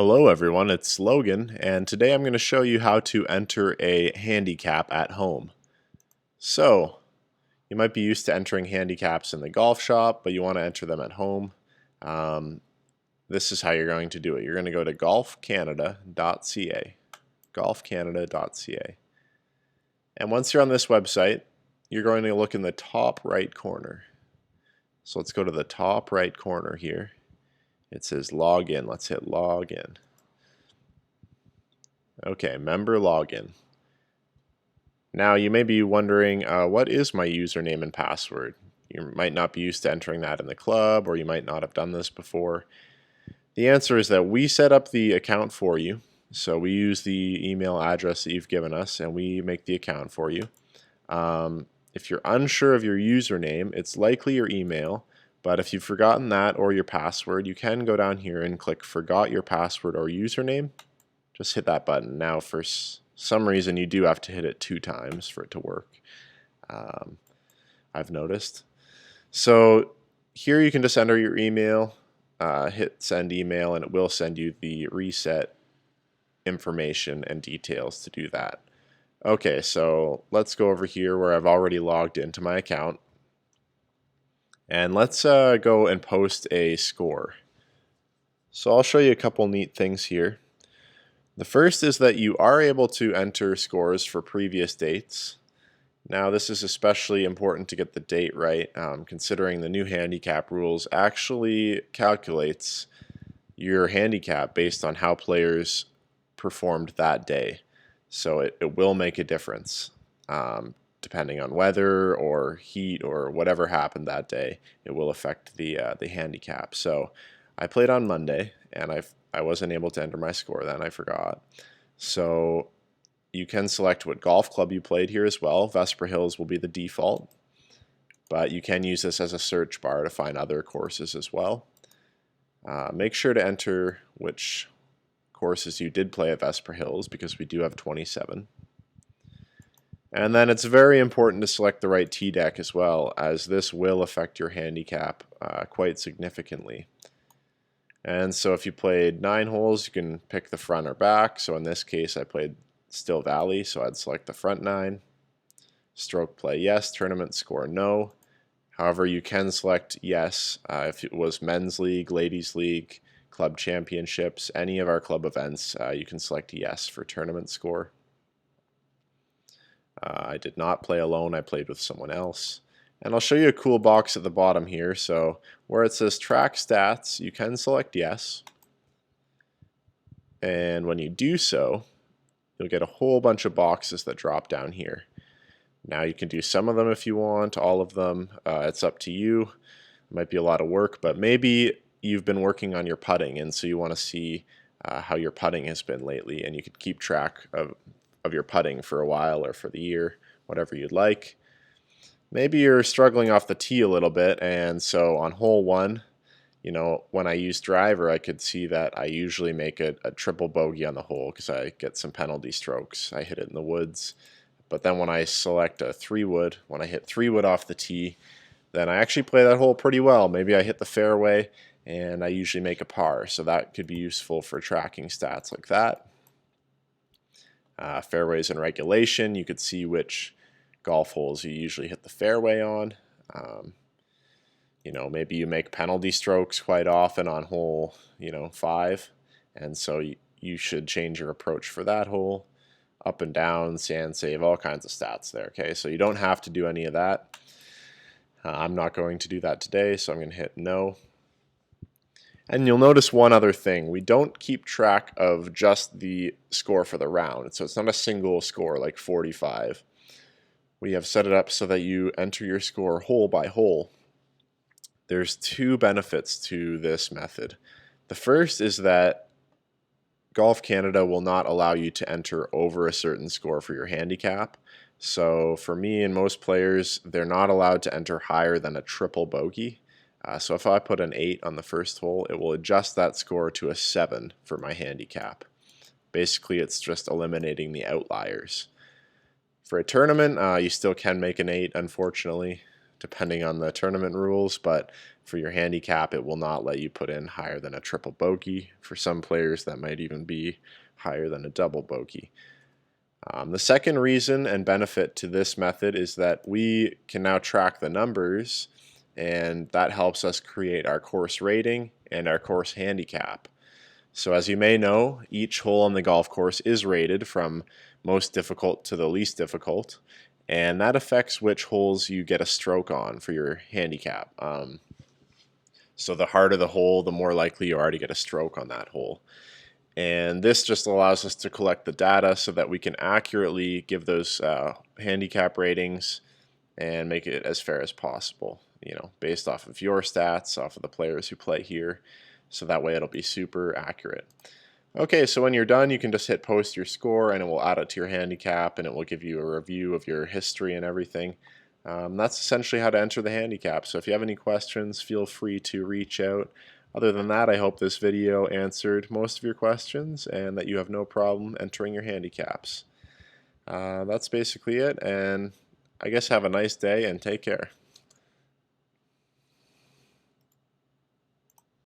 Hello everyone, it's Logan, and today I'm going to show you how to enter a handicap at home. So, you might be used to entering handicaps in the golf shop, but you want to enter them at home. This is how you're going to do it. You're going to go to golfcanada.ca, golfcanada.ca. And once you're on this website, you're going to look in the top right corner. So let's go to the top right corner here. It says login. Let's hit login. Okay, member login. Now you may be wondering, what is my username and password? You might not be used to entering that in the club, or you might not have done this before. The answer is that we set up the account for you. So we use the email address that you've given us, and we make the account for you. If you're unsure of your username, it's likely your email. But if you've forgotten that or your password, you can go down here and click Forgot Your Password or Username. Just hit that button. Now, for some reason, you do have to hit it 2 times for it to work. I've noticed. So here you can just enter your email, hit Send Email, and it will send you the reset information and details to do that. Okay, so let's go over here where I've already logged into my account. And let's go and post a score. So I'll show you a couple neat things here. The first is that you are able to enter scores for previous dates. Now this is especially important to get the date right, considering the new handicap rules actually calculates your handicap based on how players performed that day. So it will make a difference. Depending on weather or heat or whatever happened that day, it will affect the handicap. So I played on Monday, and I wasn't able to enter my score then. I forgot. So you can select what golf club you played here as well. Vesper Hills will be the default, but you can use this as a search bar to find other courses as well. Make sure to enter which courses you did play at Vesper Hills, because we do have 27. And then it's very important to select the right tee deck as well, as this will affect your handicap quite significantly. And so if you played 9 holes, you can pick the front or back. So in this case, I played Still Valley, so I'd select the front 9. Stroke play yes, tournament score no. However, you can select yes if it was men's league, ladies league, club championships, any of our club events, you can select yes for tournament score. I did not play alone, I played with someone else. And I'll show you a cool box at the bottom here. So where it says track stats, you can select yes. And when you do so, you'll get a whole bunch of boxes that drop down here. Now you can do some of them if you want, all of them. It's up to you. It might be a lot of work, but maybe you've been working on your putting, and so you want to see how your putting has been lately, and you could keep track of your putting for a while or for the year, whatever you'd like. Maybe you're struggling off the tee a little bit, and so on hole 1, you know, when I use driver, I could see that I usually make a triple bogey on the hole because I get some penalty strokes. I hit it in the woods. But then when I select a 3-wood, when I hit 3-wood off the tee, then I actually play that hole pretty well. Maybe I hit the fairway, and I usually make a par. So that could be useful for tracking stats like that. Fairways and regulation, you could see which golf holes you usually hit the fairway on. You know, maybe you make penalty strokes quite often on hole, 5, and so you should change your approach for that hole. Up and down, sand save, all kinds of stats there. Okay, so you don't have to do any of that. I'm not going to do that today, so I'm going to hit no. And you'll notice one other thing. We don't keep track of just the score for the round. So it's not a single score like 45. We have set it up so that you enter your score hole by hole. There's 2 benefits to this method. The first is that Golf Canada will not allow you to enter over a certain score for your handicap. So for me and most players, they're not allowed to enter higher than a triple bogey. So if I put an 8 on the first hole, it will adjust that score to a 7 for my handicap. Basically, it's just eliminating the outliers. For a tournament, you still can make an 8, unfortunately, depending on the tournament rules, but For your handicap, it will not let you put in higher than a triple bogey. For some players, that might even be higher than a double bogey. The second reason and benefit to this method is that we can now track the numbers, and that helps us create our course rating and our course handicap. So as you may know, each hole on the golf course is rated from most difficult to the least difficult, and that affects which holes you get a stroke on for your handicap. So the harder the hole, the more likely you are to get a stroke on that hole. And this just allows us to collect the data so that we can accurately give those handicap ratings and make it as fair as possible, based off of your stats, off of the players who play here. So that way it'll be super accurate. Okay, so when you're done, you can just hit post your score and it will add it to your handicap, and it will give you a review of your history and everything. That's essentially how to enter the handicap. So if you have any questions, feel free to reach out. Other than that, I hope this video answered most of your questions and that you have no problem entering your handicaps. That's basically it, and I guess have a nice day and take care.